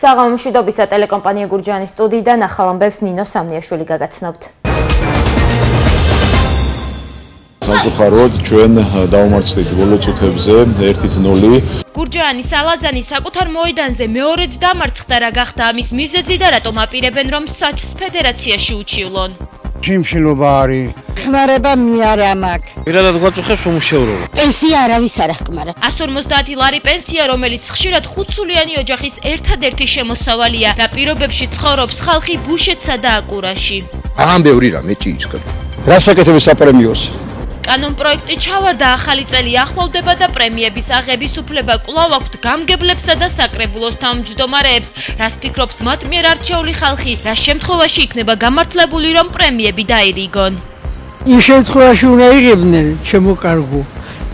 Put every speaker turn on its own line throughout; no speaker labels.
საღამო მშვიდობისა ტელეკომპანია გურჯაანის სტუდიიდან ახალ ამბებს ნინო სამნიაშვილი გაგაცნობთ.
სამწუხაროდ ჩვენ დავუმარცხდით ბოლო წუთებზე 1-0.
გურჯაანის ალაზანი საკუთარ მოედანზე მეორედ დამარცხდა, რა გახდა ამის მიზეზი და რატომ აპირებენ რომ საჩს ფედერაციაში უჩივლონ.
შიმშილობა არის. ხმარება მე არ მაქვს.
პირადად გვაწუხებს უმუშევრობა.
პენსია არავის არ ახკმარა.
150 ლარი პენსია, რომელიც ხშირად 5-სულიანი ოჯახის ერთადერთი შემოსავალია, რა პირობებში ცხოვრობს ხალხი ბუშეთსა და აკურაში.
ამ ბევრი რამე ჭიისკა.
რას აკეთებს საპრემიოს?
კანონ პროექტი ჩავარდა, ახალი წელი ახლოვდება და პრემიების აღების უფლება კვლავ აქვთ გამგებლებსა და საკრებულოს თავმჯდომარეებს. რას ფიქრობს მათ მიერ არჩეული ხალხი, რა შემთხვევაში იქნება გამართლებული რომ პრემიები დაირიგონ.
იმ შემთხვევაში უნდა იღებდნენ შემოკარგო,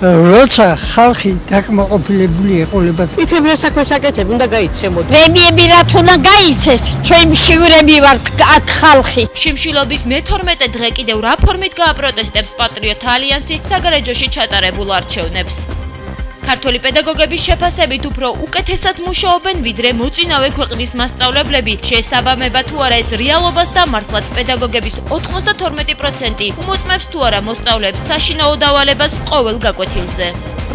როცა ხალხი დაკმაყოფილებული ეყოლებათ.
იქნებ რა საქმეს აკეთებ, უნდა გაიცემოთ. პრემიები რაც უნდა გაიცეს, ჩვენ მშივრები ვართ აქ ხალხი.
შიმშილობის მე-12 დღე კიდევ რა ფორმით გააპროტესტებს პატრიოტთა ალიანსი საგარეჯოში ჩატარებულ არჩევნებს. ქართველი პედაგოგების შეფასებით უფრო უკეთესად მუშაობენ ვიდრე მოწინავე ქვეყნის მასწავლებლები. შეესაბამება თუ არა ეს რეალობას და მართლაც პედაგოგების 92% უმოწმებს თუ არა მოსწავლეებს საშინაო დავალებას ყოველ გაკვეთილზე.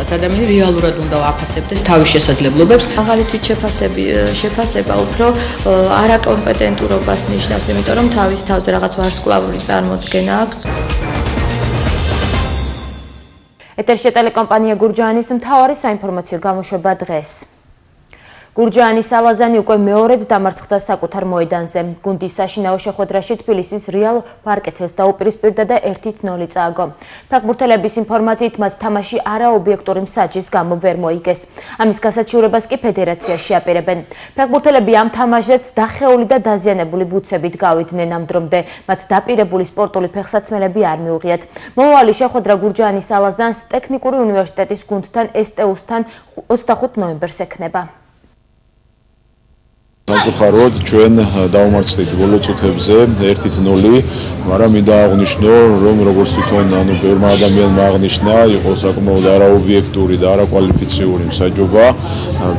ადამიანი რეალურად უნდა აფასებდეს თავის შესაძლებლობებს.
მაღალი თვითშეფასება უფრო არაკომპეტენტურობას ნიშნავს, იმიტომ რომ თავის თავზე რაღაც ვარსკვლავური წარმოდგენა აქვს.
ეთერში ტელეკომპანია გურჯაანის მთავარი საინფორმაციო გამოშვება დღეს. გურჯაანის ალაზანი უკვე მეორედ დამარცხდა საკუთარ მოედანზე. გუნდის საშინაო შეხვედრაში თბილისის რეალ პარკეთელს დაუპირისპირდა და 1-0 წააგო. ფეხბურთელების ინფორმაციით მათ თამაში არაობიექტური მსაჯის გამო ვერ მოიგეს. ამის გასაჩივრებას კი ფედერაციაში აპირებენ. ფეხბურთელები ამ თამაშზეც დახეული და დაზიანებული ბუცებით გავიდნენ ამ დრომდე. მათ დაპირებული სპორტული ფეხსაცმელები არ მიუღიათ. მომავალი შეხვედრა გურჯაანის ალაზანს ტექნიკური უნივერსიტეტის გუნდთან STU-სთან 25 ნოემბერს ექნება.
სამწუხაროდ ჩვენ დავუმარცხდით ბოლო წუთებზე 1-0, მაგრამ მინდა აღვნიშნო, რომ როგორც თვითონ ბევრმა ადამიანმა აღნიშნა, იყო საკმაოდ არაობიექტური და არაკვალიფიციური მსაჯობა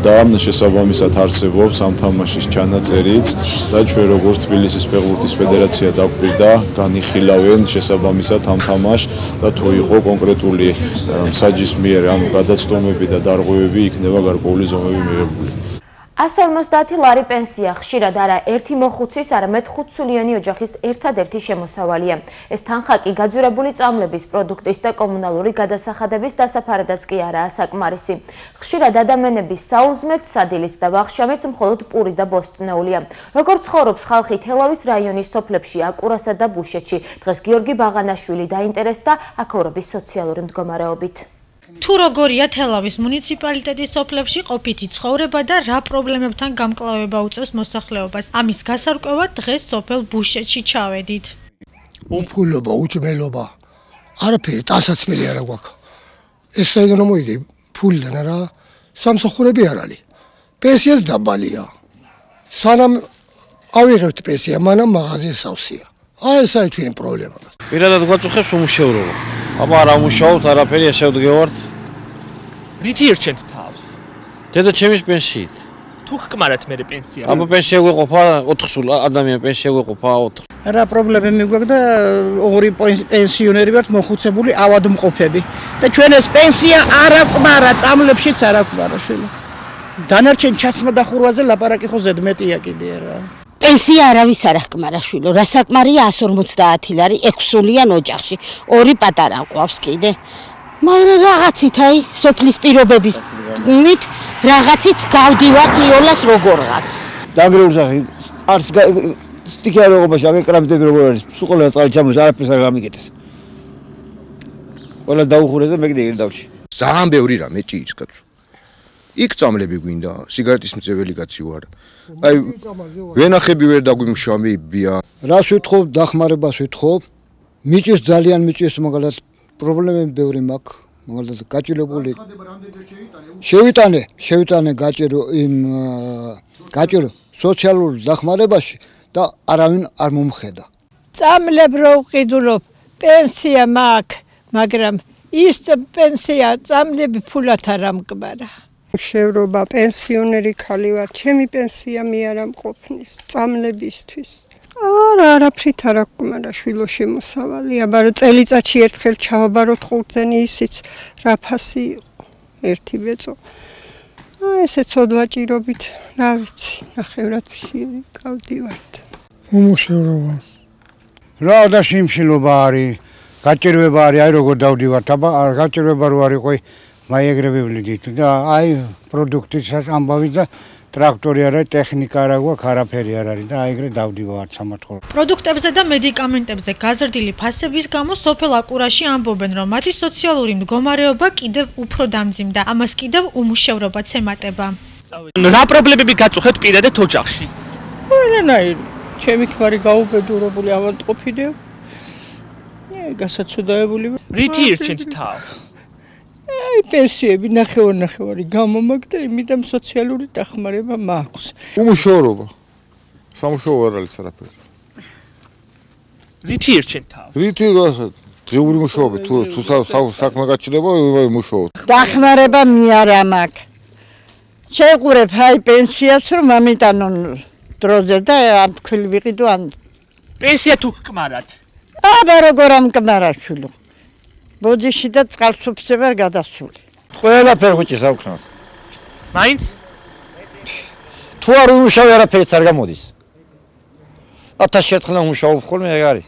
და შესაბამისად არსებობს ამ თამაშის ჩანაწერიც და ჩვენ როგორც თბილისის ფეხბურთის ფედერაცია დაგვირდა, განიხილავენ შესაბამისად ამ თამაშს და თუ იყო კონკრეტული მსაჯის მიერ ანუ გადაცდომები და დარღვევები იქნება გარკვეული ზომები მიღებული.
150 ლარი პენსია ხშირად არა ერთი მოხუცის, არამედ 5-სულიანი ოჯახის ერთადერთი შემოსავალია. ეს თანხა კი გაძვირებული წამლების, პროდუქტის და კომუნალური გადასახადების დასაფარადაც კი არაა საკმარისი. ხშირად ადამიანების საუზმეთ, სადილის და ვახშამეც მხოლოდ პური და ბოსტნეულია. როგორ ცხოვრობს ხალხი თელავის რაიონის სოფლებში, აკურასა და ბუშეთში, დღეს გიორგი ბაღანაშვილი დაინტერესდა აქაურობის სოციალური მდგომარეობით.
თუ როგორია თელავის მუნიციპალიტეტის სოფლებში ყოფითი ცხოვრება და რა პრობლემებთან გამკლავება უწევს მოსახლეობას. ამის გასარკვევად დღეს სოფელ ბუშეთში ჩავედით.
უფულობა, უჭმელობა, არაფერი ტანსაცმელი არ აქვს. ეს საიდან მოიდი ფულიდან რა, სამსახურები არ არის. პენსიაც დაბალია. სანამ ავიღებთ პენსია, მანამ მაღაზია სავსეა. ეს არის ჩვენი პრობლემა.
პირადად გვაწუხებს უმუშევრობა. აბა არ ამუშაობთ, არაფერი შევდგევართ.
რითი ერჩენთ თავს?
დედაჩემის პენსიით.
თუ გკმარათ მე პენსია.
აბა პენსია გვეყოფა 4 სულ ადამიან პენსია გვეყოფა 4.
რა პრობლემები გვაქვს და ორი პენსიონერი ვართ მოხუცებული ავადმყოფები. და ჩვენ ეს პენსია არ აკმარა, წამლებშიც არ აკმარა შვილო. დანარჩენ ჩაცმა და ხურვაზე ლაპარაკი ხო ზედმეტია კიდე რა.
პენსია არავის არ ახკმარა შვილო, რა საკმარია 150 ლარი 6-სულიან ოჯახში. ორი პატარა ყავს კიდე. მაგრამ რაღაცით აი სოფლის პირობების მით რაღაცით გავდივართ იოლას როგორღაც. დაგრეულსახი არც სტიქიარობაში აკრამდები როგორ არის, სულ ყველა წყალი ჩამოს არაფერს არ გამიგეთეს. ყველა დაუხურეს და მეკიდე დავში.
ძალიან ბევრი რამე ჭიისკა. იქ წამლები გვინდა, სიგარეტის მწეველი კაცი ვარ. აი ვენახები ვერ დაგვიმშავებია.
რას ვეთხოვ, დახმარებას ვეთხოვ. მიჭის ძალიან მიჭის მაგალითად პრობლემები ბევრი მაქვს. მაგალითად გაჭირებული. შევიტანე გაჭირო სოციალურ დახმარებაში და არავინ არ მომხედა.
წამლებ რო ვყიდულობ, პენსია მაქვს, მაგრამ ის პენსია წამლები ფულად არ ამკმარა.
მშევრობა პენსიონერი ხალი ვარ, ჩემი პენსია მე არ ამყოფნის წამლებისთვის. არაფრით არ აქვს, მაგრამ შვილო შემოსავალი, აბა წელიწადში ერთხელ ჩავაბაროთ ხურცენი ისიც რა ფასი იყო, ერთი ბეწო. ესე ცოდვაჭირობით, რა ვიცი, ნახევრად ფშიერი გავდივართ.
უმუშევრობა. რა და სიმშილობა არის, გაჭირვება არის, აი როგორ დავდივართ, აბა გაჭირვება რო არის, ყოი მაიგრები ვლიდით და აი პროდუქტის ამბავი და ტრაქტორი არ არის, ტექნიკა არ აქვს, არაფერი არ არის და აი ეგრე დავდივართ სამართლოდ.
პროდუქტებზე და მედიკამენტებზე გაზრდილი ფასების გამო სოფელ აკურაში ამბობენ, რომ მათი სოციალური მდგომარეობა კიდევ უფრო დამძიმდა, ამას კიდევ უმუშევრობაც ემატება.
რა პრობლემები გაწუხეთ პირადად ოჯახში?
ყველანაირი. ჩემი ქმარი გაუბედურებული ავადმყოფია. გასაცოდაებული.
რითი ირჩენთ თავს?
აი პენსიები ნახევარი გამომაგ და იმედამ სოციალური დახმარება მაქვს.
უმუშევრობა. სამუშაო არ არის არაფერი.
რითი ირჩენთ თავს?
რითი დღიური მუშაობა თუ საქმე გაჩნდება მუშაობ.
დახმარება მე არა მაქვს. შეყურებ აი პენსიას რომ ამიტანონ დროზე და ამ თქვილი ვიყიდო ან
პენსია თუ გკმარათ.
აბა როგორ ამკმარაშვილო. ბოდიში და წყალსუფრზე ვერ გადასული.
ყველაფერი ხუჭის ავქნას.
მაინც?
თუ არ უმუშავე არაფერიც არ გამოდის. 1000 ერთხელ უმუშაობ ხოლმე ეგ არის.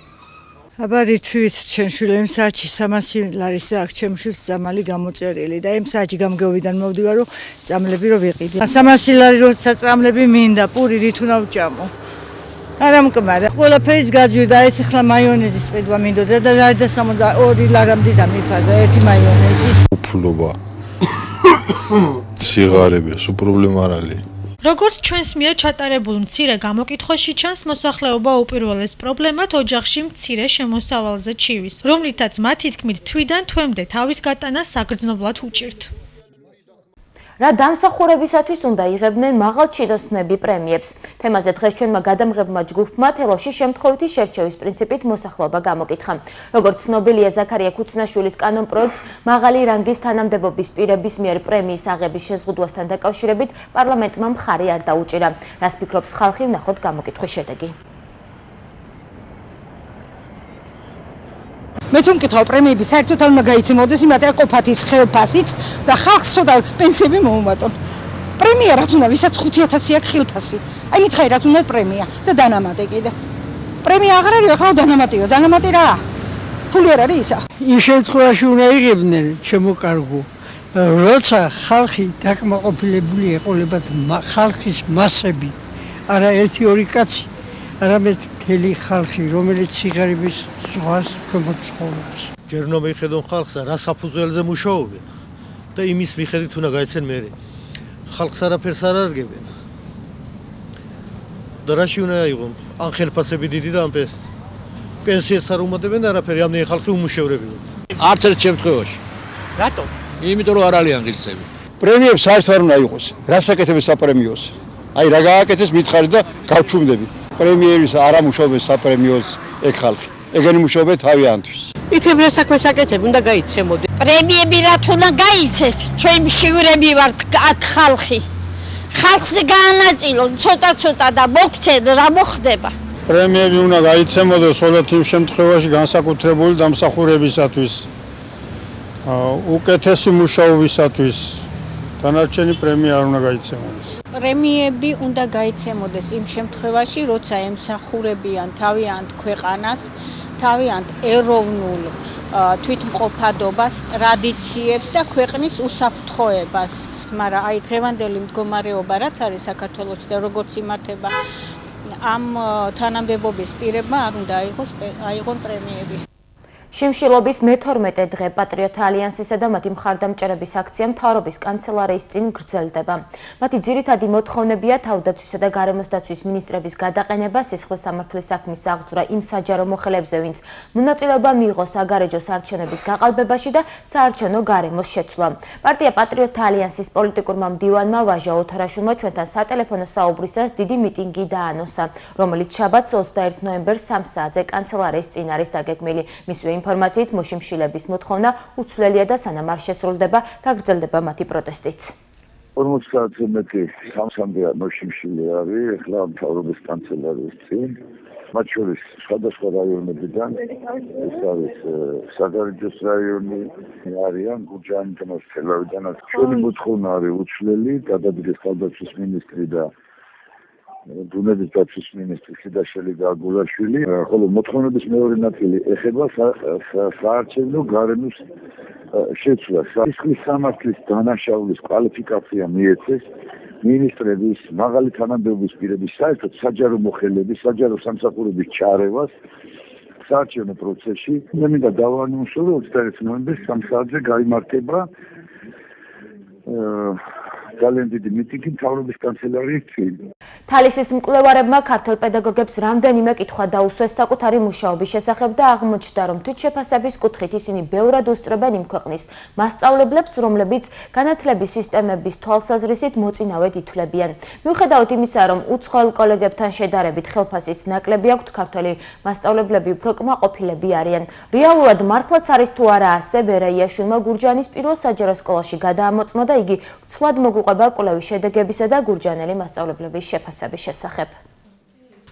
აბა რითვით ჩემ შვილო იმ საათში 300 ლარის აქვს ჩემ შვილს წამალი გამოწერილი და იმ საათში გამგეობიდან მოვდივარ რომ წამლები რო ვიყიდე. 300 ლარი როცა წამლები მინდა პური რით უნდა ვჭამო. არა მკმარა. ყველაფერიც გაძვირდა, ეს ახლა მაიონეზის ყიდვა მინდოდა და 62 ლარამდე დამიფაზა ერთი მაიონეზი.
უფლობა. სიგარები, სულ პრობლემა არ არის.
როგორც ჩვენს მიერ ჩატარებულ მცირე გამოკითხვაში ჩანს, მოსახლეობა უპირველეს პრობლემად ოჯახში მცირე შემოსავალზე ჩივის, რომლითაც მათი თქმით თვიდან თვემდე თავის გატანას საგრძნობლად უჭირთ.
რა დამსახურებისათვის უნდა იღებდნენ მაღალჩინოსნები პრემიებს. თემაზე დღეს ჩვენმა გადამღებმა ჯგუფმა თელავში შემთხვევითი შერჩევის პრინციპით მოსახლეობა გამოკითხა. როგორც ცნობილია, ზაქარია ქუცნაშვილის კანონპროექტს მაღალი რანგის თანამდებობის პირების მიერ პრემიის აღების შეზღუდვასთან დაკავშირებით პარლამენტმა მხარი არ დაუჭირა. რას ფიქრობს ხალხი, ვნახოთ გამოკითხვის შედეგი.
მე თუ მკითხავ პრემიები საერთოდ არ უნდა გაიცემოდეს იმათი ყოფათის ხელფასიც და ხალხს ცოტა პენსიები მოუმატონ. პრემია რა თუნდა ვისაც 5000 აქვს ხელფასი. აი მითხარი რა თუნდა პრემია და დანამატი კიდე. პრემია აღარ არის ახლა დანამატიო, დანამატი რა? ფული არ არის ისა.
იმ შემთხვევაში უნდა იღებდნენ შემოკარგო. როცა ხალხი დაკმაყოფილებული ეყოლებათ ხალხის მასები, არა 1-2 კაცი, არამედ მთელი ხალხი, რომელიც სიგარების ზღვას შემოცხოვრობს.
ჯერ უნდა მიხედონ ხალხს რა საფუძველზე მუშაობენ და იმის მიხედვით უნდა გაიცენ მერე. ხალხს არაფერს არ არგებენ. და რაში უნდა აიღონ? ან ხელფასები დიდი და ან პენსიას არ უმატებენ და არაფერი, ამდენი ხალხი უმუშევრებია.
არც ერთ შემთხვევაში.
რატო?
იმიტომ რომ არ არიან ღირსები.
პრემიებს საერთოდ არ უნდა იყოს. რას აკეთებს საპრემიოს? აი რა გააკეთეს მითხარი და გავჩუმდები. პრემიერის არ ამუშავებს საპრემიოს ეგ ხალხი. ეგენი მუშაობენ თავიანთვის.
იქნებ რა საქმეს აკეთებ, უნდა გაიცემოდე. პრემიები რა თუნდა გაიცეს, ჩვენ მშივრები ვართ აქ ხალხი. ხალხზე გაანაწილონ ცოტა და მოგცენ რა მოხდება.
პრემიები უნდა გაიცემოდეს მხოლოდ იმ შემთხვევაში განსაკუთრებული დამსახურებისათვის. უკეთესი მუშაობისათვის. დანარჩენი პრემია არ უნდა გაიცემოდეს.
პრემიები უნდა გაიცემოდეს იმ შემთხვევაში, როცა ემსახურებიან თავიანთ ქვეყანას, თავიანთ ეროვნულ თვითმყოფადობას, ტრადიციებს და ქვეყნის უსაფრთხოებას. მაგრამ აი დღევანდელი მდგომარეობა რაც არის საქართველოში და როგორც იმართება ამ თანამდებობის პირებმა არ უნდა აიღონ პრემიები.
შიმშილობის მე-12 დღე პატრიოტთა ალიანსისა და მათი მხარდამჭერების აქცია მთავრობის კანცელარიის წინ გრძელდება. მათი ძირითადი მოთხოვნებია თავდაცვისა და გარემოს დაცვის მინისტრების გადაყენება, სისხლის სამართლის საქმის აღძვრა იმ საჯარო მოხელებზე, ვინც მონაწილეობა მიიღო საგარეჯო საარჩევნების გაყალბებაში და საარჩევნო გარემოს შეცვლა. პარტია პატრიოტთა ალიანსის პოლიტიკურმა მდივანმა ვაჟა ოთარაშვილმა ჩვენთან სატელეფონო საუბრისას დიდი მიტინგი დაანონსა, რომელიც შაბათს 21 ნოემბერს 3 საათზე კანცელარიის წინ არის დაგეგმილი. მისივე ინფორმაციით მოშიმშილების მოთხოვნა უცვლელია და სანამ არ შესრულდება, გაგრძელდება მათი პროტესტიც.
40 საათზე მეტი სამსამდე მოშიმშილი არის, ეხლა მთავრობის კანცელარიის წინ. მათ შორის სხვადასხვა რაიონებიდან, ეს არის საგარეჯოს რაიონი, არიან გურჯაანიდან, თელავიდანაც. ჩვენი მოთხოვნა არის უცვლელი, გადადგეს თავდაცვის მინისტრი და ბუნების დაცვის მინისტრი ხიდაშელი და გულაშვილი, ხოლო მოთხოვნების მეორე ნაწილი ეხება საარჩევნო გარემოს შეცვლას. სისხლის სამართლის დანაშაულის კვალიფიკაცია მიეცეს მინისტრების, მაღალი თანამდებობის პირების საერთოდ საჯარო მოხელების, საჯარო სამსახურების ჩარევას საარჩევნო პროცესში. მე მინდა დავანონსო, რომ 21 ნოემბერს 3 საათზე გაიმართება ძალიან დიდი მიტინგი მთავრობის კანცელარიის წინ.
თალისის მკვლევარებმა ქართველ პედაგოგებს რამდენიმე კითხვა დაუსვეს საკუთარი მუშაობის შესახებ და აღმოჩნდა, რომ თვითშეფასების კუთხით ისინი ბევრად უსწრებენ იმ ქვეყნის მასწავლებლებს, რომლებიც განათლების სისტემების თვალსაზრისით მოწინავედ ითვლებიან. მიუხედავად იმისა, რომ უცხოელ კოლეგებთან შედარებით ხელფასიც ნაკლები აქვთ, ქართველი მასწავლებლები უფრო კმაყოფილები არიან. რეალურად მართლაც არის თუ არა ასე, ბერეიაშვილმა გურჯაანის პირველ საჯარო სკოლაში გადაამოწმა და იგი ცვლად მოგუყვება კვლევის შედეგებისა და გურჯაანელი მასწავლებლების შეფასების შესახებ.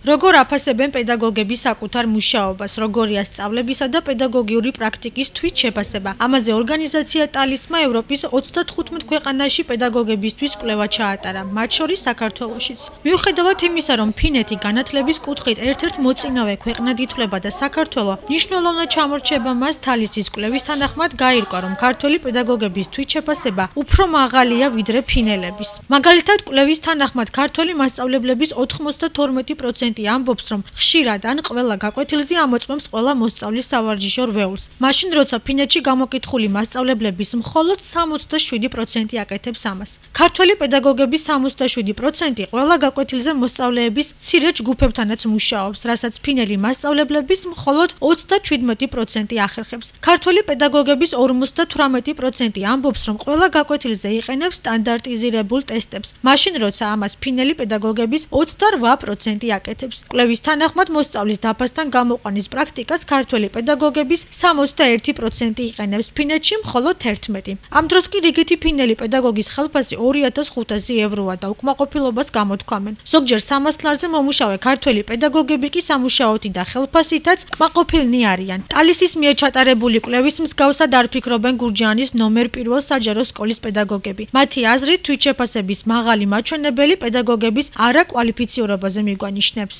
როგორ აფასებენ პედაგოგები საკუთარ მუშაობას, როგორია სწავლებისა და პედაგოგიური პრაქტიკის თვითშეფასება. ამაზე ორგანიზაცია ტალისმა ევროპის 35 ქვეყანაში პედაგოგებისთვის კვლევა ჩაატარა, მათ შორის საქართველოშიც. მიუხედავად იმისა, რომ ფინეთი განათლების კუთხით ერთ-ერთ მოწინავე ქვეყნად ითვლება და საქართველო მნიშვნელოვნად ჩამორჩება მას, თალისის კვლევის თანახმად გაირკვა, რომ ქართველი პედაგოგების თვითშეფასება უფრო მაღალია ვიდრე ფინელების. მაგალითად, კვლევის თანახმად ქართველი მასწავლებლების 92% ამბობს, რომ ხშირად ან ყველა გაკვეთილზე ამოწმებს ყველა მოსწავლის სავარჯიშო რვეულს. მაშინ, როცა ფინეთში გამოკითხული მასწავლებლების მხოლოდ 67% აკეთებს ამას. ქართველი პედაგოგების 67% ყველა გაკვეთილზე მოსწავლეების მცირე ჯგუფებთანაც მუშაობს, რასაც ფინელი მასწავლებლების მხოლოდ 37% ახერხებს. ქართველი პედაგოგების 58% ამბობს, რომ ყველა გაკვეთილზე იყენებს სტანდარტიზირებულ ტესტებს. მაშინ, როცა ამას ფინელი პედაგოგების 28% აკეთებს. კვლევის თანახმად მოსწავლის დაფასთან გამოყვანის პრაქტიკას ქართველი პედაგოგების 61% იყენებს, ფინეთში მხოლოდ 11%. ამ დროს კი რიგითი ფინელი პედაგოგის ხელფასი 2500 ევროა და უკმაყოფილებას გამოთქვამენ. ზოგჯერ 300 ლარზე მომუშავე ქართველი პედაგოგები კი სამუშაოთი და ხელფასითაც კმაყოფილნი არიან. ტალისის მიერ ჩატარებული კვლევის მსგავსად არ ფიქრობენ გურჯაანის ნომერ 1 საჯარო სკოლის პედაგოგები. მათი აზრით, თვითშეფასების მაღალი მაჩვენებელი პედაგოგების არაკვალიფიცირებაზე მიგვანიშნებს.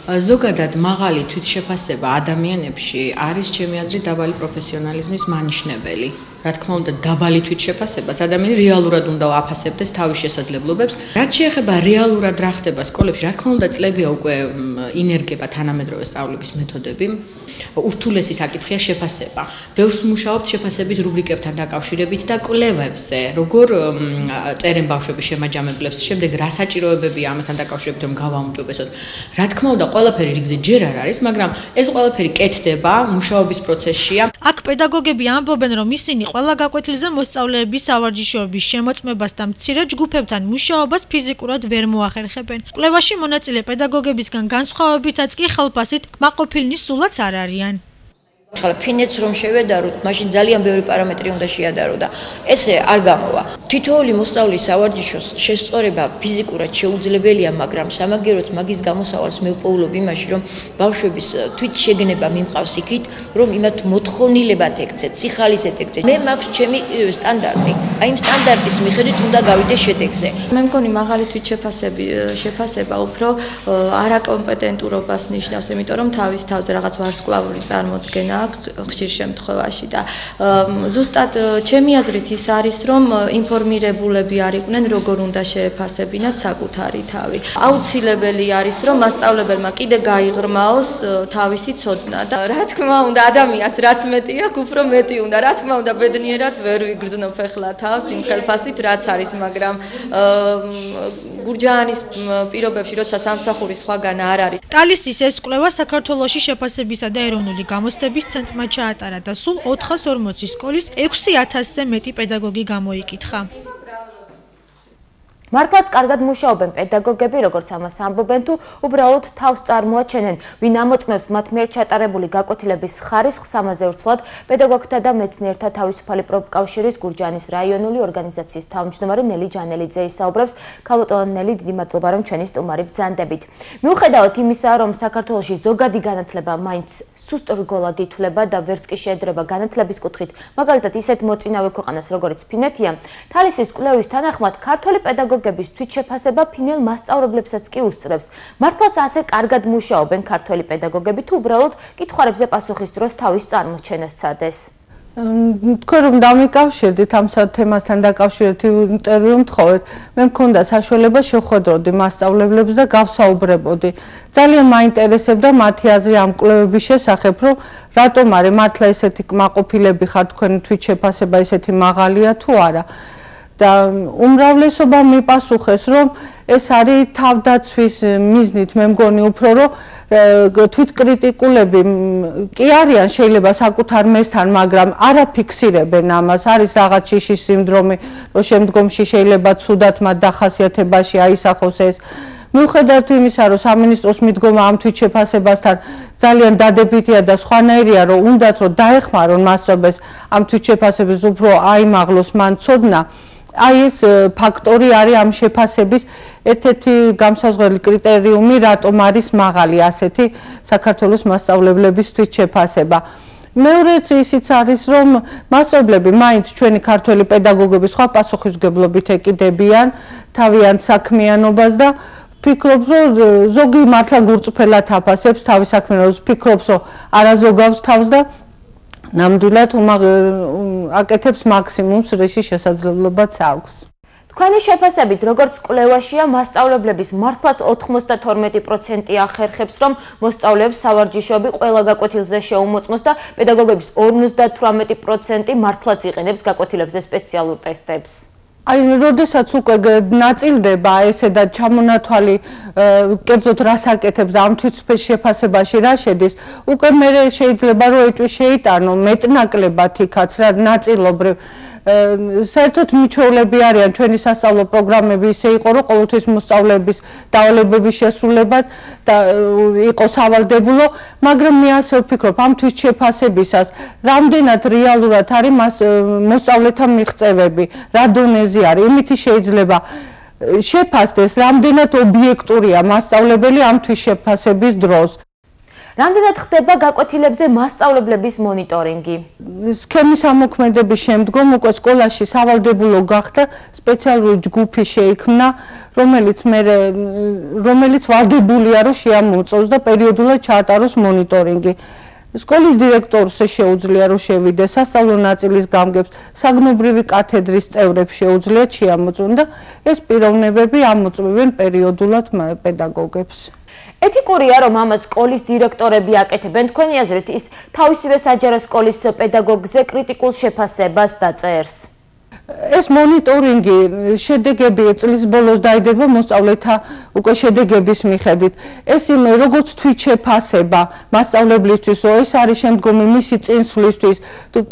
ზოგადად მაღალი თვითშეფასება ადამიანებში არის ჩემი აზრით დაბალი პროფესიონალიზმის მანიშნებელი. რა თქმა უნდა, დაბალი თვითშეფასებაც ადამიანი რეალურად უნდა აფასებდეს თავის შესაძლებლობებს. რაც შეეხება რეალურად რა ხდება სკოლებში, რა თქმა უნდა, წლებია უკვე ინერგება თანამედროვე სწავლების მეთოდები. ურთულესი საკითხია შეფასება. ბევრს მუშაობთ შეფასების რუბრიკებთან დაკავშირებით და კვლევებზე, როგორ წერენ ბავშვები შემაჯამებლებს, შემდეგ რა საჭიროებებია ამასთან დაკავშირებით, რომ გავაუმჯობესოთ. რა თქმა უნდა, ყველაფერი რიგზე ჯერ არ არის, მაგრამ ეს ყველაფერი კეთდება მუშაობის პროცესშია.
აქ პედაგოგები ამბობენ, რომ ისინი ყველა გაკვეთილზე მოსწავლეების სავარჯიშოების შემოწმებას და მცირე ჯგუფებთან მუშაობას ფიზიკურად ვერ მოახერხებენ. კვლევაში მონაწილე პედაგოგებისგან განსხვავებითაც კი ხელფასით კმაყოფილნი სულაც არ არიან.
ხალ ფინეთს რომ შევედაროთ, მაშინ ძალიან ბევრი პარამეტრი უნდა შეადარო და ესე არ გამოვა. თითოეული მოსწავლის სავარჯიშოს შესწორება ფიზიკურად შეუძლებელია, მაგრამ სამაგიეროდ მაგის გამოსავალს მე ვპოულობ იმაში, რომ ბავშვების თვითშეგნება მიმყავს იქით, რომ იმათ მოთხოვნილებად ეკცეთ, სიხალისეთ ეკცეთ. მე მაქვს ჩემი სტანდარტი. აი იმ სტანდარტის მიხედვით უნდა გავიდე შედეგზე.
მე მგონი მაღალი თვითშეფასება უფრო არაკომპეტენტურობას ნიშნავს, იმიტომ რომ თავის თავზე რაღაც ვარსკვლავური წარმოდგენა ხშირ შემთხვევაში და ზუსტად ჩემი აზრით ის არის, რომ ინფორმირებულები არ იყვნენ, როგორ უნდა შეეფასებინათ საკუთარი თავი. აუცილებელი არის, რომ მასწავლებელმა კიდე გაიღრმაოს თავისი ცოდნა და რა თქმა უნდა, ადამიანს რაც მეტი აქვს, უფრო მეტი უნდა. რა თქმა უნდა, ბედნიერად ვერ ვიგრძნობ ახლა თავს იმ ხელფასით, რაც არის, მაგრამ გურჯაანის პირობებში, როცა სამსახური სხვაგან არ არის.
ტალისის ეს კვლევა საქართველოში შეფასებისა და ეროვნული გამოცდების ცენტრმა ჩაატარა და სულ 440 სკოლის 6000-ზე მეტი პედაგოგი გამოიკითხა.
მართლაც კარგად მუშაობენ პედაგოგები, როგორც ამას ამბობენ, თუ უბრალოდ თავს წარმოაჩენენ, ვინ ამოწმებს მათ მიერ ჩატარებული გაკვეთილების ხარისხს. ამაზე ვრცლად პედაგოგთა და მეცნიერთა თავისუფალი პროფკავშირის გურჯაანის რაიონული ორგანიზაციის თავმჯდომარე ნელი ჯანელიძე ისაუბრებს. ქალბატონო ნელი, დიდი მადლობა, რომ ჩვენი სტუმარი ბრძანდებით. მიუხედავად იმისა, რომ საქართველოში ზოგადი განათლება მაინც სუსტ რგოლად ითვლება და ვერც კი შეედრება განათლების კუთხით, მაგალითად ისეთ მოწინავე ქვეყანას, როგორც ფინეთია, თალისის კვლევის თანახმად ქართველი პედაგოგების თვითშეფასება ფინელ მასწავლებლებსაც კი უსწრებს. მართლაც ასე კარგად მუშაობენ ქართველი პედაგოგები, თუ უბრალოდ კითხვებზე პასუხის დროს თავის წარმოჩენას სცადეს?
თქვენ რომ დამიკავშირდით ამ თემასთან დაკავშირებით ინტერვიუ მთხოვეთ, მე მქონდა საშუალება შევხვედროდი მასწავლებლებს და გავსაუბრებოდი. ძალიან მაინტერესებდა მათი აზრი ამ კვლევების შესახებ, რომ რატომ არის მართლა ესეთი კმაყოფილები ხარ თქვენი თვითშეფასება ესეთი მაღალია თუ არა. და უმრავლესობა მიპასუხეს, რომ ეს არის თავდაცვის მიზნით, მე მგონი უფრო რომ თვითკრიტიკულები კი არიან შეიძლება საკუთარ მესთან, მაგრამ არ აფიქსირებენ ამას, არის რაღაც შიშის სინდრომი, რომ შემდგომში შეიძლება ცუდად მათ დახასიათებაში აისახოს ეს. მიუხედავად იმისა, რომ სამინისტროს მიდგომა ამ თვითშეფასებასთან ძალიან დადებითია და სხვანაირია, რომ უნდათ რომ დაეხმარონ მასწავლებელს ამ თვითშეფასებას უფრო აიმაღლოს მან ცოდნა. აი ეს ფაქტორი არის ამ შეფასების ერთ-ერთი გამსაზღვრელი კრიტერიუმი, რატომ არის მაღალი ასეთი საქართველოს მასწავლებლების თვითშეფასება. მეორეც ისიც არის, რომ მასწავლებლები მაინც ჩვენი ქართველი პედაგოგები სხვა პასუხისმგებლობით ეკიდებიან თავიანთ საქმიანობას და ფიქრობ, რომ ზოგი მართლა გურწმფელად აფასებს თავის საქმიანობას, ფიქრობს, რომ არაზოგავს თავს და ნამდვილად აკეთებს მაქსიმუმს, რისი შესაძლებლობაც აქვს.
თქვენი შეფასებით, როგორც კვლევაშია, მასწავლებლების მართლაც 92% ახერხებს, რომ მოსწავლეებს სავარჯიშოები ყველა გაკვეთილზე შეუმოწმოს და პედაგოგების 58% მართლაც იყენებს გაკვეთილებზე სპეციალურ ტესტებს.
აი, როდესაც უკვე ნაწილდება ესე და ჩამონათვალი კერძოდ რას აკეთებს და ამ თვითშეფასებაში რა შედის, უკვე მე შეიძლება რომ ეჭვი შეიტანო მეტნაკლებად იქაც რა ნაწილობრივ საერთოდ მიჩვეულები არიან ჩვენი სასწავლო პროგრამები ისე იყო რომ ყოველთვის მოსწავლეების დავალებების შესრულებად და იყო სავალდებულო, მაგრამ მე ასე ვფიქრობ ამ თვითშეფასებისას რამდენად რეალურად არის მოსწავლეთა მიღწევები, რა დონეზე არის, იმითი შეიძლება შეფასდეს რამდენად ობიექტურია მასწავლებელი ამ თვითშეფასების დროს.
რამდენად ხდება გაკვეთილებზე მასწავლებლების მონიტორინგი?
სქემის ამოქმედების შემდგომ უკვე სკოლაში სავალდებულო გახდა სპეციალური ჯგუფი შეიქმნა, რომელიც ვალდებულია რომ შეამოწოს და პერიოდულად ჩაატაროს მონიტორინგი. სკოლის დირექტორს შეუძლია რომ შევიდეს სასწავლო ნაწილის გამგებს, საგნობრივი კათედრის წევრებს შეუძლიათ შეამოწმონ და ეს პიროვნებები ამოწმებენ პერიოდულად პედაგოგებს.
ეთიკურია, რომ ამას სკოლის დირექტორები აკეთებენ, თქვენი აზრით ის თავისივე საჯარო სკოლის პედაგოგზე კრიტიკულ შეფასებას დაწერს?
ეს მონიტორინგი შედეგები წლის ბოლოს დაიდება მოსწავლეთა უკვე შედეგების მიხედვით. ეს როგორც თვითშეფასება მასწავლებლისთვის, ეს არის შემდგომი მისი წინსვლისთვის,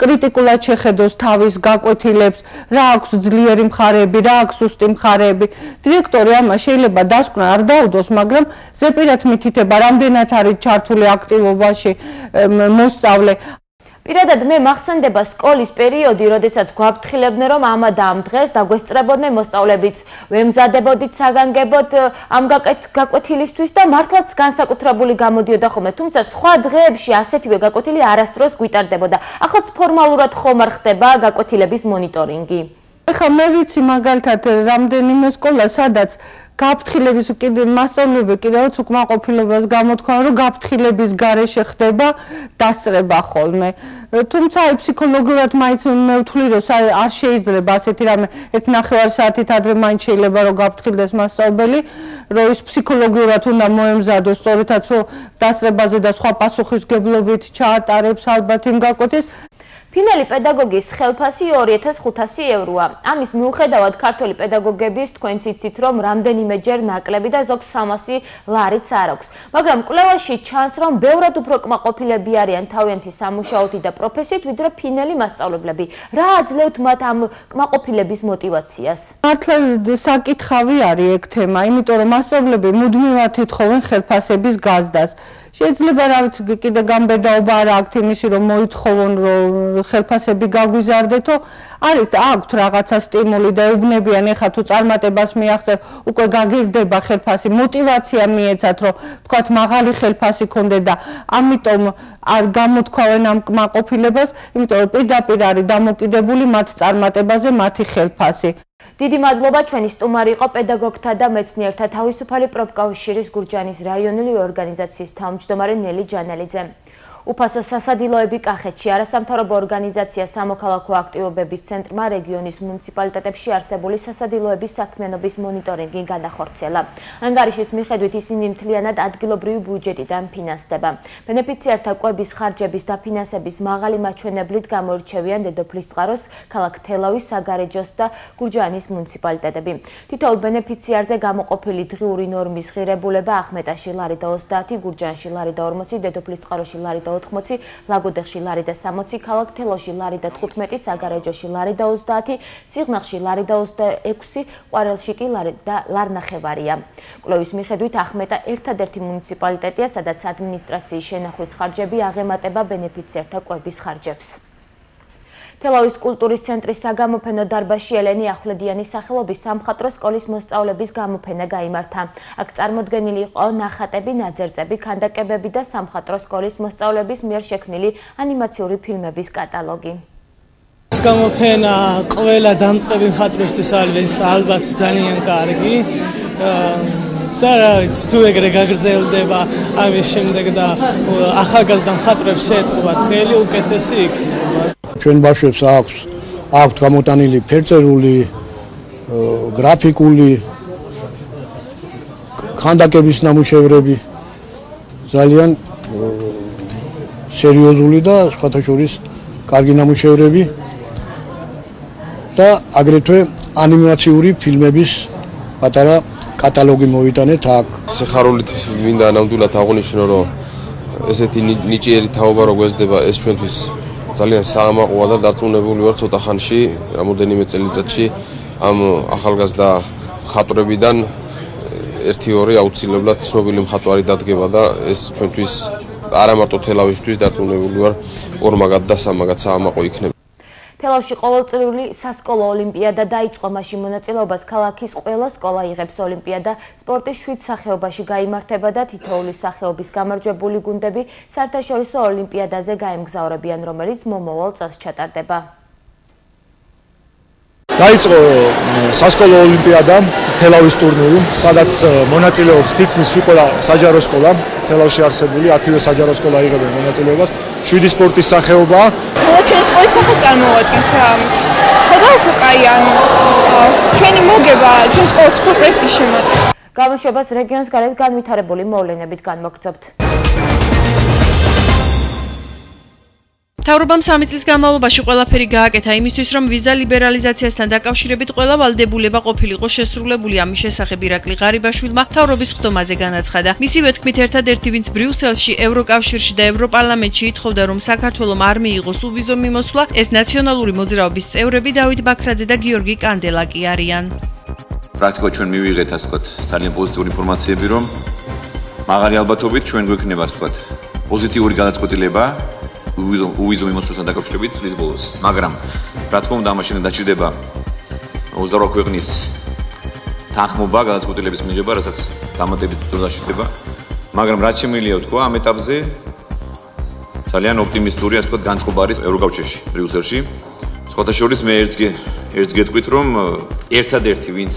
კრიტიკულად შეხედოს თავის გაკვეთილებს, რა აქვს ძლიერი მხარეები, რა აქვს სუსტი მხარეები. დირექტორი ამას შეიძლება დასკვნა არ დაუდოს, მაგრამ ზეპირად მითითება, რამდენად არის ჩართული აქტივობაში მოსწავლე.
პირადად მე მახსენდება სკოლის პერიოდი, როდესაც გვაფრთხილებდნენ, რომ ამა და ამ დღეს დაგვესწრებოდნენ მოსწავლებიც, ვემზადებოდით საგანგებოდ ამ გაკვეთილისთვის და მართლაც განსაკუთრებული გამოდიოდა ხოლმე, თუმცა სხვა დღეებში ასეთივე გაკვეთილი არასდროს გვიტარდებოდა. ახლაც ფორმალურად ხომ არ ხდება გაკვეთილების მონიტორინგი?
ეხლა მე ვიცი მაგალითად რამდენიმე სკოლა, სადაც გაფრთხილების მასწავლებლები კიდევაც უკმაყოფილებას გამოთქვამენ, რომ გაფრთხილების გარეშე ხდება დასწრება ხოლმე. თუმცა ფსიქოლოგიურად მაინც მე ვთვლი, რომ არ შეიძლება ასეთი რამე 1.5 საათით ადრე მაინც შეიძლება რომ გაფრთხილდეს მასწავლებელი, რომ ის ფსიქოლოგიურად უნდა მოემზადოს, სწორედაც რომ დასწრებაზე და სხვა პასუხისმგებლობით ჩაატარებს ალბათ იმ გაკვეთილს.
ფინელი პედაგოგის ხელფასი 2500 ევროა. ამის მიუხედავად ქართველი პედაგოგების თქვენ იცით რომ რამდენიმეჯერ ნაკლები და ზოგს 300 ლარიც არ აქვს. მაგრამ კვლევაში ჩანს რომ ბევრად უფრო კმაყოფილები არიან თავიანთი სამუშაოთი და პროფესიით ვიდრე ფინელი მასწავლებლები. რა აძლევთ მათ ამ კმაყოფილების мотиваციას?
მართლა საკითხავი არის ეგ თემა, იმიტომ რომ მასწავლებლები მუდმივად ითხოვენ ხელფასების გაზდას. შეიძლება რა ვიცი კიდე გამბედაობა არ აქვს იმისი რომ მოითხოვონ რომ ხელფასები გაგვიზარდეთო არის აქვთ რაღაცა სტიმული და ეუბნებიან ეხლა თუ წარმატებას მიაღწევ უკვე გაგეზდება ხელფასი мотиваცია მიეცათ რომ თქვათ მაღალი ხელფასი ქონდე და ამიტომ არ გამოთქვავენ ამ კმაყოფილებას იმიტომ რომ პირდაპირ არის დამოკიდებული მათ წარმატებაზე მათი ხელფასი.
დიდი მადლობა ჩვენი სტუმარი იყო პედაგოგთა და მეცნიერთა თავისუფალი პროფკავშირის გურჯაანის რაიონული ორგანიზაციის თავმჯდომარე ნელი ჯანელიძე. უფასო სასადილოები კახეთში არასამთავრობო ორგანიზაცია სამოქალაქო აქტივობების ცენტრმა რეგიონის მუნიციპალიტეტებში არსებული სასადილოების საქმიანობის მონიტორინგი განახორციელა. ანგარიშის მიხედვით ისინი მთლიანად ადგილობრივი ბიუჯეტიდან ფინანსდება. ბენეფიციართა კვების ხარჯების დაფინანსების მაღალი მაჩვენებლით გამოირჩევიან დედოფლისწყაროს, ქალაქ თელავის, საგარეჯოს და გურჯაანის მუნიციპალიტეტები. თითოეულ ბენეფიციარზე გამოყოფილი დღიური ნორმის ღირებულება ახმეტაში ლარი და 30, გურჯაანში ლარი და 40, დედოფლისწყაროში ლარი და 80, ლაგოდეხში ლარი და 60, ქალაქ თელოში ლარი და 15, საგარეჯოში ლარი და 30, სიღნაღში ლარი და 26, ყვარელში კი ლარი და ლარნახევარია. კვლევის მიხედვით ახმეტა ერთადერთი მუნიციპალიტეტია, სადაც ადმინისტრაციის შენახვის ხარჯები აღემატება ბენეფიციართა კვების ხარჯებს. თელავის კულტურის ცენტრის საგამოფენო დარბაზში ელენი ახვლედიანის სახელობის სამხატვრო სკოლის მოსწავლების გამოფენა გაიმართა. აქ წარმოდგენილი იყო ნახატები, ნაძერწები, ქანდაკებები და სამხატვრო სკოლის მოსწავლების მიერ შექმნილი ანიმაციური ფილმების კატალოგი.
გამოფენა ყველა დამწყები მხატვრისთვის არის ალბათ ძალიან კარგი. და რა ვიცი, თუ ეგრე გაგრძელდება ამის შემდეგ და ახალგაზრდა მხატვრებს შეეწყობათ ხელი, უკეთესი იქნება.
ჩვენ ბავშვებს აქვთ გამოტანილი ფერწერული, გრაფიკული, ქანდაკების ნამუშევრები, ძალიან სერიოზული და სხვათა შორის კარგი ნამუშევრები და აგრეთვე ანიმაციური ფილმების პატარა კატალოგი მოვიტანეთ აქ.
სიხარულით მინდა ნამდვილად აღვნიშნო, რომ ესეთი ნიჭიერი თაობა რო გვესდება, ეს ჩვენთვის ძალიან საამაყოა და დარწმუნებული ვარ ცოტა ხანში, რამოდენიმე წელიწადში ამ ახალგაზრდა მხატვრებიდან 1-2 აუცილებლად ცნობილი მხატვარი დადგება და ეს ჩვენთვის არა მარტო თელავისთვის დარწმუნებული ვარ, ორმაგად და სამაგად საამაყო იქნება.
თელავში ყოველწლიური სასკოლო ოლიმპიადა დაიწყო, მაშინ მონაწილეობას ქალაქის ყველა სკოლა იღებს. ოლიმპიადა სპორტის 7 სახეობაში გაიმართება და თითოეული სახეობის გამარჯვებული გუნდები საერთაშორისო ოლიმპიადაზე გაემგზავრებიან, რომელიც მომავალ წელს ჩატარდება.
დაიწყო სასკოლო ოლიმპიადა, თელავის ტურნირი, სადაც მონაწილეობს თითქმის ყველა საჯარო სკოლა. თელავში არსებული 10-ვე საჯარო სკოლა იღებენ მონაწილეობას. 7 სპორტის სახეობა.
ჩვენ სკოლის სახელს წარმოვადგენთ რა. ხოდა უფრო კაია. ჩვენი მოგება ჩვენ სკოლის უფრო პრესტიჟს შემატებს.
გამოშვებას რეგიონს გარეთ განვითარებული მოვლენებით განმოგცემთ.
მთავრობამ 3 წლის განმავლობაში ყველაფერი გააკეთა იმისთვის, რომ ვიზა ლიბერალიზაციასთან დაკავშირებით ყველა ვალდებულება ყოფილიყო შესრულებული. ამის შესახებ ირაკლი ღარიბაშვილმა მთავრობის ხდომაზე განაცხადა. მისივე თქმით, ერთადერთი ვინც ბრიუსელში, ევროკავშირში და ევროპარლამენტში ითხოვდა, რომ საქართველომ არ მიიღოს uvizო მიმოსვლა, ეს ნაციონალური მოძრაობის წევრები დავით ბაქრაძე და გიორგი კანდელაკი არიან.
პრაქტიკულად ჩვენ მივიღეთ, ასე ვთქვათ, ძალიან პოზიტიური ინფორმაციები, რომ მაღალი ალბათობით ჩვენ გვექნება, ასე ვთქვათ, პოზიტიური გადაწყვეტილება uvizო მიმოსვლასთან დაკავშირებით წლის ბოლოს. მაგრამ რა თქმა უნდა, ამაში დაჭირდება 28 ქვეყნის თანხმობა გადაწყვეტილების მიღება, რასაც დამატებით დროში ხდება. მაგრამ რაც შემიძლია ვთქვა, ამ ეტაპზე ძალიან ოპტიმისტური, ასე ვთქვათ, განწყობა არის ევროკავშირში, ბრიუსელში. სხვათა შორის მე ერთს გეტყვით, რომ ერთადერთი ვინც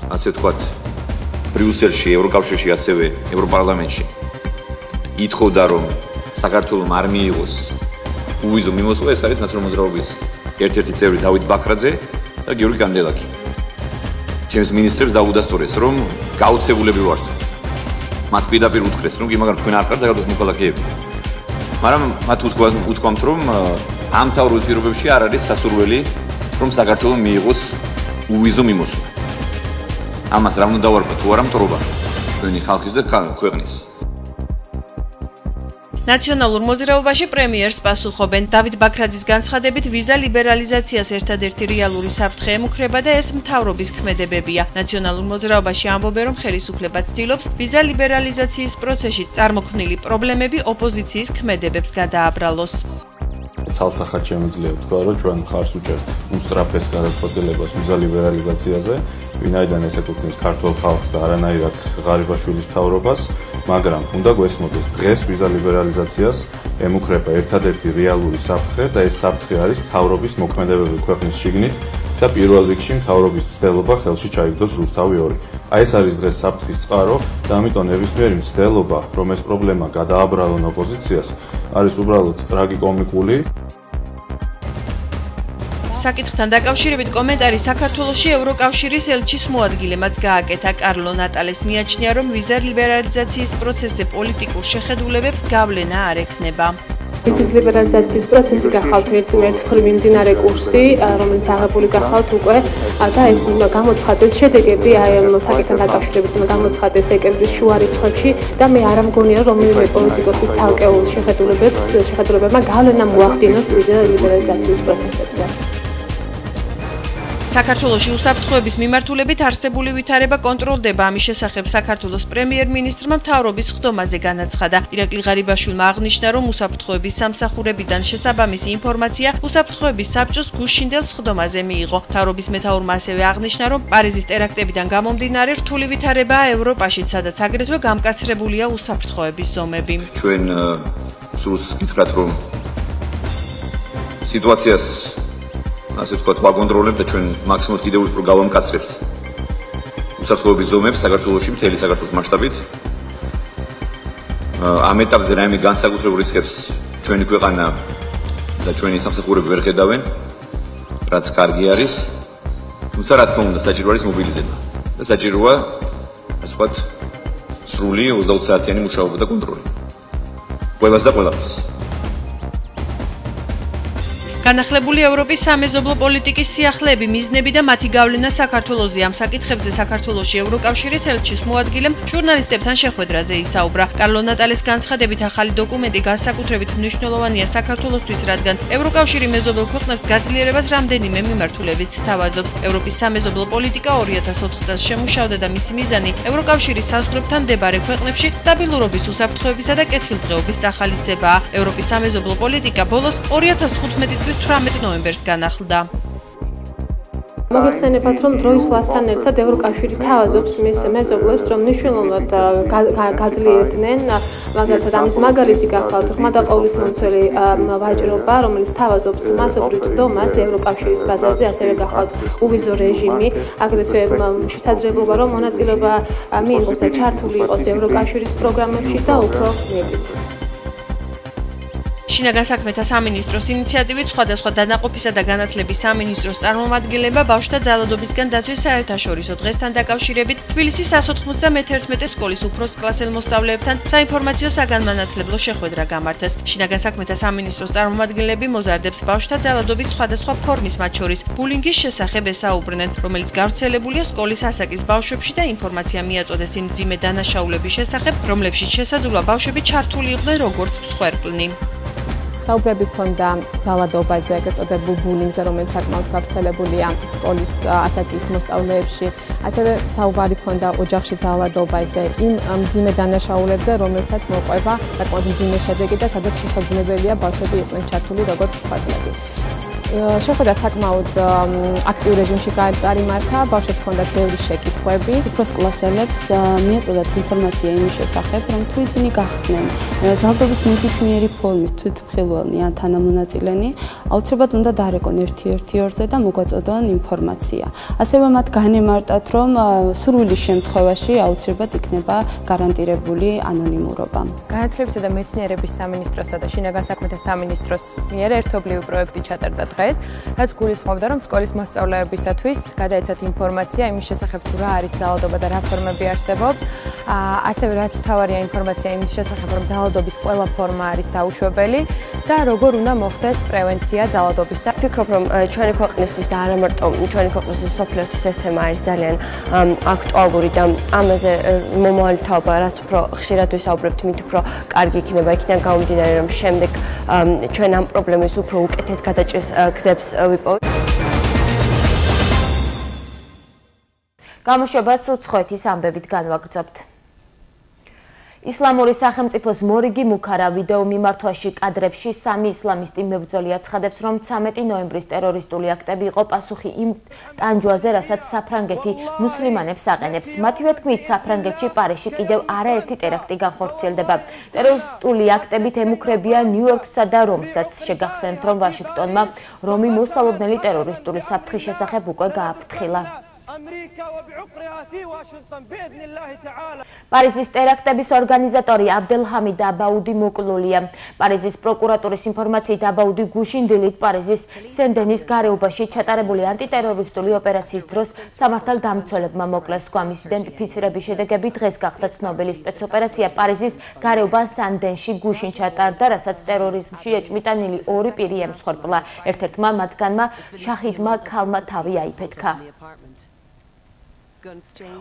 ასე ვთქვათ, ბრიუსელში, ევროკავშირში, ასევე ევროპარლამენტში ითხოვდა, რომ საქართველოს არ მიიღოს uvizო მიმოსვლა, ეს არის ნაციონალური მოძრაობის ერთ-ერთი წევრი დავით ბაქრაძე და გიორგი კანდელაკი. ჩემს მინისტრებს დაუდასტურეს, რომ გაუცებულები ვართ. მათ პირდაპირ უთხრეს, რომ კი, მაგრამ თქვენ არ ხართ საქართველოს მოქალაქეები. მაგრამ მათ უთქვამთ, რომ ამ მთავრობის პირობებში არ არის სასურველი, რომ საქართველოს მიიღოს უვიზო მიმოსვლა. ამას რა უნდა დავარქვა თუ არა მტრობა ჩვენი ხალხის და ქვეყნის.
ნაციონალურ მოძრაობაში პრემიერს პასუხობენ. დავით ბაქრაძის განცხადებით, ვიზა ლიბერალიზაციას ერთადერთი რეალური საფრთხე ემუქრება და ეს მთავრობის ქმედებებია. ნაციონალურ მოძრაობაში ამბობენ, რომ ხელისუფლება ცდილობს ვიზა ლიბერალიზაციის პროცესში წარმოქმნილი პრობლემები ოპოზიციის ქმედებებს გადააბრალოს.
ცალსახად შემიძლია ვთქვა, რომ ჩვენ მხარს უჭერთ უსწრაფეს გადაწყვეტილებას ვიზა ლიბერალიზაციაზე, ვინაიდან ეს ეკუთვნის ქართულ ხალხს და არანაირად ღარიბაშვილის მთავრობას, მაგრამ უნდა გვესმოდეს, დღეს ვიზა ლიბერალიზაციას ემუქრება ერთადერთი რეალური საფრთხე და ეს საფრთხე არის მთავრობის მოქმედებები ქვეყნის შიგნით და პირველ რიგში მთავრობის მცდელობა ხელში ჩაიგდოს რუსთავი 2. აი ეს არის დღეს საფრთხის წყარო და ამიტომ ნებისმიერი მცდელობა, რომ ეს პრობლემა გადააბრალონ ოპოზიციას, არის უბრალოდ ტრაგიკომიკული.
საკითხთან დაკავშირებით კომენტარი საქართველოში ევროკავშირის ელჩის მოადგილემაც გააკეთა. კარლო ნატალეს მიაჩნია, რომ ვიზა ლიბერალიზაციის პროცესზე პოლიტიკურ შეხედულებებს გავლენა არ ექნება.
ვიზის ლიბერალიზაციის პროცესი გახავთ ერთ-ერთი მიმდინარე კურსი, რომელიც აღებული გახავთ უკვე და ეს გამოცხადეს შედეგები საკითხთან დაკავშირებით გამოცხადეს დეკემბრის შუა რიცხვებში და მე არ ამგონია რომ რომელიმე პოლიტიკოსის თალკეულ შეხედულებებმა გავლენა მოახდინოს ვიზა ლიბერალიზაციის პროცესებზე.
საქართველოში უსაფრთხოების მიმართულებით არსებული ვითარება კონტროლდება. ამის შესახებ საქართველოს პრემიერ-მინისტრმა მთავრობის ხდომაზე განაცხადა. ირაკლი ღარიბაშვილმა აღნიშნა, რომ უსაფრთხოების სამსახურებიდან შესაბამისი ინფორმაცია უსაფრთხოების საბჭოს გუშინდელ ხდომაზე მიიღო. მთავრობის მეთაურმა ასევე აღნიშნა, რომ პარიზის ტერაქტებიდან გამომდინარე რთული ვითარებაა ევროპაში, სადაც აგრეთვე გამკაცრებულია უსაფრთხოების ზომები.
ჩვენ სულს გითხრათ, რომ სიტუაციას ასე ვთქვათ, ვაკონტროლებთ და ჩვენ მაქსიმუმად კიდევ უფრო გავამკაცრებთ უსაფრთხოების ზომებს საქართველოში მთელი საქართველოს მასშტაბით. ამ ეტაპზე რაიმე განსაკუთრებულ რისკებს ჩვენი ქვეყანა და ჩვენი სამსახურები ვერ ხედავენ, რაც კარგი არის. თუმცა რა თქმა უნდა, საჭირო არის მობილიზება და საჭიროა, ასე ვთქვათ, სრული 24 საათიანი მუშაობა და კონტროლი. ყველას და ყველაფერს.
განახლებული ევროპის სამეზობლო პოლიტიკის სიახლეები, მიზნები და მათი გავლენა საქართველოზე. ამ საკითხებზე საქართველოში ევროკავშირის ელჩის მოადგილემ ჟურნალისტებთან შეხვედრაზე ისაუბრა. კარლო ნატალეს განცხადებით, ახალი დოკუმენტი განსაკუთრებით მნიშვნელოვანია საქართველოსთვის, რადგან ევროკავშირი მეზობელ ქვეყნებს გაძლიერებას რამდენიმე მიმართულებით სთავაზობს. ევროპის სამეზობლო პოლიტიკა 2004 წელს შემუშავდა და მისი მიზანი ევროკავშირის საზღვრებთან მდებარე ქვეყნებში სტაბილურობის, უსაფრთხოებისა და კეთილდღეობის სახალისებაა. ევროპის სამეზობლო პოლიტიკა ბოლოს 2015 წლის 18 ნოემბერს განახლდა.
მოგეხსენებათ, რომ დროის ვლასთან ერთად ევროკავშირი თავაზობს მის მეზობლებს, რომ მნიშვნელოვნად გაძლიერდნენ, მაგალითად ამის მაგალითი გახავთ ღრმა და ყოვლისმომცველი ვაჭრობა, რომელიც თავაზობს მასობრივ წვდომას ევროკავშირის ბაზარზე, ასევე გახავთ უვიზო რეჟიმი, აგრეთვე შესაძლებლობა, რომ მონაწილეობა მიიღოს და ჩართული იყოს ევროკავშირის პროგრამებში და უფრო მიეწოდოს.
შინაგან საქმეთა სამინისტროს ინიციატივით სხვადასხვა დანაყოფისა და განათლების სამინისტროს წარმომადგენლება ბავშვთა ძალადობისგან დაცვის საერთაშორისო დღესთან დაკავშირებით თბილისის 191 სკოლის უფროს კლასელ მოსწავლეებთან საინფორმაციო საგანმანათლებლო შეხვედრა გამართეს. შინაგან საქმეთა სამინისტროს წარმომადგენლები მოზარდებს ბავშვთა ძალადობის სხვადასხვა ფორმის, მათ შორის ბულინგის შესახებ ესაუბრნენ, რომელიც გავრცელებულია სკოლის ასაკის ბავშვებში და ინფორმაცია მიაწოდეს იმ მძიმე დანაშაულების შესახებ, რომლებშიც შესაძლოა ბავშვები ჩართული იყვნენ როგორც მსხვერპლნი.
საუბრები ჰქონდა ძალადობაზე, ეგრეთ წოდებულ ბულინგზე, რომელიც საკმაოდ გავრცელებულია სკოლის ასაკის მოსწავლეებში. ასევე საუბარი ჰქონდა ოჯახში ძალადობაზე, იმ მძიმე დანაშაულებზე, რომელსაც მოყვება საკმაოდ მძიმე შედეგი და სადაც შესაძლებელია ბავშვები იყვნენ ჩართული როგორც მსხვერპლები. შეხვედრა საკმაოდ აქტიურ რეჟიმში წარიმართა, ბავშვებს ჰქონდათ ბევრი შეკითხვები.
უფროს კლასელებს მიეწოდათ ინფორმაცია იმის შესახებ, რომ თუ ისინი გახდნენ ძალადობის ნებისმიერი ფორმის თვითმხილველნი ან თანამონაწილენი, აუცილებლად უნდა დარეკონ 112-ზე და მოგვაწოდონ ინფორმაცია. ასევე მათ განემარტათ, რომ სურვილის შემთხვევაში აუცილებლად იქნება გარანტირებული ანონიმურობა.
განათლებისა და მეცნიერების სამინისტროსა და შინაგან საქმეთა სამინისტროს მიერ ერთობლივი პროექტი ჩატარდა დღეს, რაც გულისხმობდა, რომ სკოლის მოსწავლეებისათვის გადაეცათ ინფორმაცია იმის შესახებ, თუ რა არის ძალადობა და რა ფორმები არსებობს. ასევე რაც მთავარია ინფორმაცია იმის შესახებ, რომ ძალადობის ყველა ფორმა არის დაუშვებელი და როგორ უნდა მოხდეს პრევენცია ძალადობისა.
ვფიქრობ, რომ ჩვენი ქვეყნისთვის და არა მარტო ჩვენი ქვეყნისთვის, მსოფლიოსთვის ეს თემა არის ძალიან აქტუალური და ამაზე მომავალი თაობა, რაც უფრო ხშირად ვისაუბრებთ, მით უფრო კარგი იქნება. იქიდან გამომდინარე, რომ შემდეგ ჩვენ ამ პრობლემის უფრო უკეთეს გადაჭრის გზებს ვიპოვებთ.
გამოშვებას უცხოეთის ამბებით განვაგრძობთ. ისლამური სახელმწიფოს მორიგი მუქარა ვიდეო მიმართვაში კადრებში სამი ისლამისტი მებრძოლი აცხადებს, რომ 13 ნოემბრის ტერორისტული აქტები იყო პასუხი იმ ტანჯვაზე, რასაც საფრანგეთი მუსლიმანებს აყენებს. მათივე თქმით, საფრანგეთში პარიზში კიდევ არაერთი ტერაქტი განხორციელდება. ტერორისტული აქტებით ემუქრებია ნიუ-იორკსა და რომსაც. შეგახსენებთ, რომ ვაშინგტონმა რომი მოსალოდნელი ტერორისტული საფრთხის შესახებ უკვე გააფრთხილა. პარიზის ტერაქტების ორგანიზატორი აბდელჰამიდ აბაუდი მოკლულია. პარიზის პროკურატურის ინფორმაციით აბაუდი გუშინ დილით პარიზის სენ-დენის გარეუბანში ჩატარებული ანტიტერორისტული ოპერაციის დროს სამართალდამცველებმა მოკლეს. გვამის იდენტიფიცირების შედეგები დღეს გახდა ცნობილი. სპეცოპერაცია პარიზის გარეუბან სან-დენში გუშინ ჩატარდა, რასაც ტერორიზმში ეჭვმიტანილი ორი პირი ემსხვერპლა. ერთ-ერთმა მათგანმა შაჰიდმა ქალმა თავი აიფეთქა.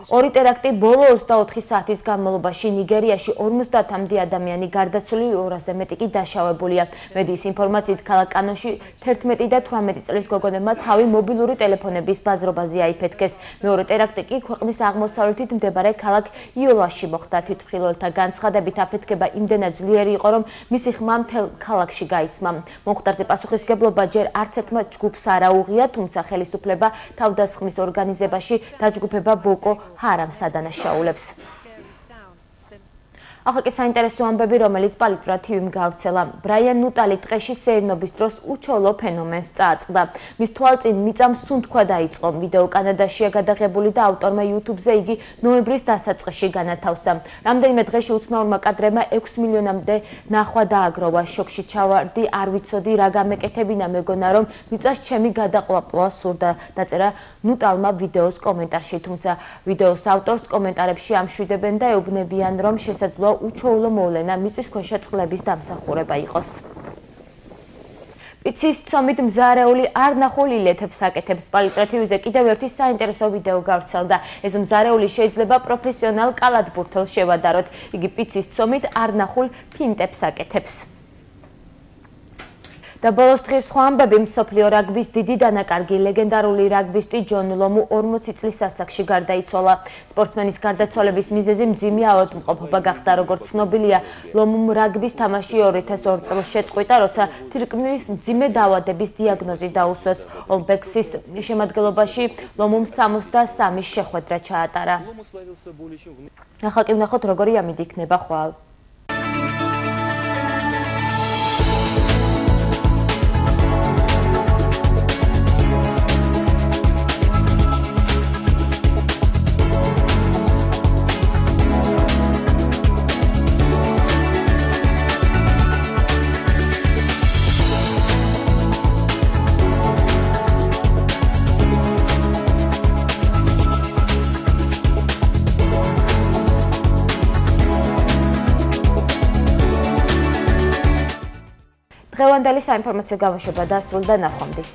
ორი ტერაქტი ბოლო 24 საათის განმავლობაში ნიგერიაში 50-მდე ადამიანი გარდაცვლილი, 200-ზე მეტი კი დაშავებულია. მედიის ინფორმაციით, ქალაქ კანოში 11 და 18 წლის გოგონებმა თავი მობილური ტელეფონების ბაზრობაზე აიფეთქეს. მეორე ტერაქტი კი ქვეყნის აღმოსავლეთით მდებარე ქალაქ იოლაში მოხდა. თვითმხილველთა განცხადებით, აფეთქება იმდენად ძლიერი იყო, რომ მისი ხმა მთელ ქალაქში გაისმა. მომხდარზე პასუხისმგებლობა ჯერ არც ერთმა ჯგუფს არ აუღია, თუმცა ხელისუფლება თავდასხმის ორგანიზებაში დაჯგუფება ბოკო ჰარამს ადანაშაულებს. ახლა კი საინტერესო ამბები, რომელიც პალიტვრა TV-მ გავრცელა. ბრაიან ნუტალი ტყეში სეირნობის დროს უჩვეულო ფენომენს წააწყდა. მის თვალწინ მიწამ სუნთქვა დაიწყო. ვიდეო კანადაშია გადაღებული და ავტორმა YouTube-ზე იგი ნოემბრის დასაწყისში განათავსა. რამდენიმე დღეში უცნაურმა კადრებმა 6 მილიონამდე ნახვა დააგროვა. შოკში ჩავარდი, არ ვიცოდი რა გამეკეთებინა, მეგონა რომ მიწას ჩემი გადაყლაპლა სურდა, დაწერა ნუტალმა ვიდეოს კომენტარში, თუმცა ვიდეოს ავტორს კომენტარებში ამშვიდებენ და ეუბნებიან, რომ შესაძლოა უჩვეულო მოვლენა მიწისქვეშა წყლების დამსახურება იყოს. პიცის ცომით მზარეული არნახულ ილეთებს აკეთებს. პალიტვრა TV-ზე კიდევ ერთი საინტერესო ვიდეო გავრცელდა. ეს მზარეული შეიძლება პროფესიონალ კალათბურთელს შევადაროთ. იგი პიცის ცომით არნახულ ფინტებს აკეთებს. და ბოლოს დღის სხვა ამბები, მსოფლიო რაგბის დიდი დანაკარგი ლეგენდარული რაგბისტი ჯონ ლომუ 40 წლის ასაკში გარდაიცვალა. სპორტსმენის გარდაცვალების მიზეზი მძიმე ავადმყოფობა გახდა. როგორც ცნობილია, ლომუმ რაგბის თამაში 2002 წელს შეწყვიტა, როცა თირკმლის მძიმე დაავადების დიაგნოზი დაუსვეს. ოლბექსის შემადგენლობაში ლომუმ 63 შეხვედრა ჩაატარა. ახლა კი ვნახოთ, როგორი ამინდი იქნება ხვალ. დღევანდელი საინფორმაციო გამოშვება დასრულდა, ნახვამდის.